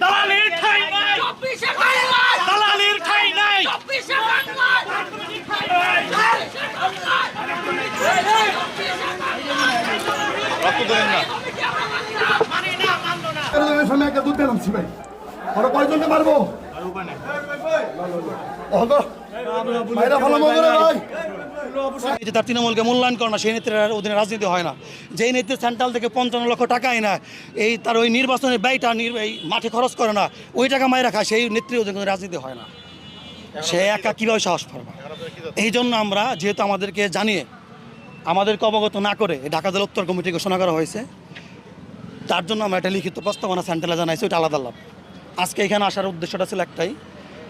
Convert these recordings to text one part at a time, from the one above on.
দালালির ঠাঁই নাই, দালালির ঠাঁই নাই। দুধ দিলাম ভাই, ওরা কয়জনকে মারবো? তার তৃণমূলকে মূল্যায়ন করে না, সেই নেত্রীর অধীনে রাজনীতি হয় না। যেই নেত্রী সেন্ট্রাল থেকে 55 লক্ষ টাকা আয় না, এই তার ওই নির্বাচনের ব্যয়টা এই মাঠে খরচ করে না, ওই টাকা মায়ের রাখা, সেই নেত্রীর অধীনে রাজনীতি হয় না। সে একা কীভাবে সাহস পারবে? এই জন্য আমরা, যেহেতু আমাদেরকে জানিয়ে আমাদেরকে অবগত না করে ঢাকা জেলা উত্তর কমিটি ঘোষণা করা হয়েছে, তার জন্য আমরা একটা লিখিত প্রস্তাবনা সেন্ট্রালে জানাইছি, ওইটা আলাদা লাভ। আজকে এখানে আসার উদ্দেশ্যটা ছিল একটাই,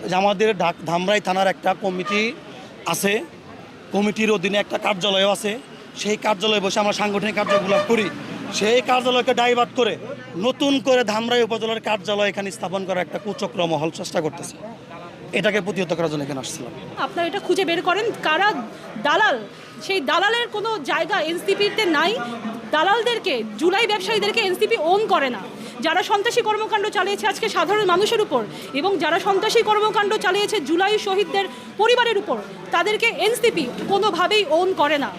যে আমাদের ধামরাই থানার একটা কমিটি আছে, কমিটির অধীনে একটা কার্যালয় আছে, সেই কার্যালয়ে বসে আমরা সাংগঠনিক কার্যক্রম করি। সেই কার্যালয়কে ডাইভার্ট করে নতুন করে ধামরাই উপজেলার কার্যালয় এখানে স্থাপন করার একটা কুচক্র মহল চেষ্টা করতেছে। এটাকে প্রতিহত করার জন্য এখানে আসছিলাম। আপনারা এটা খুঁজে বের করেন কারা দালাল। সেই দালালের কোনো জায়গা এনসিপিতে নাই। দালালদেরকে, জুলাই ব্যবসায়ীদেরকে এনসিপি ওন করে না। যারা সন্ত্রাসী কর্মকাণ্ড চালিয়েছে আজকে সাধারণ মানুষের উপর, এবং যারা সন্ত্রাসী কর্মকাণ্ড চালিয়েছে জুলাই শহীদদের পরিবারের উপর, তাদেরকে এনসিপি কোনোভাবেই ওন করে না।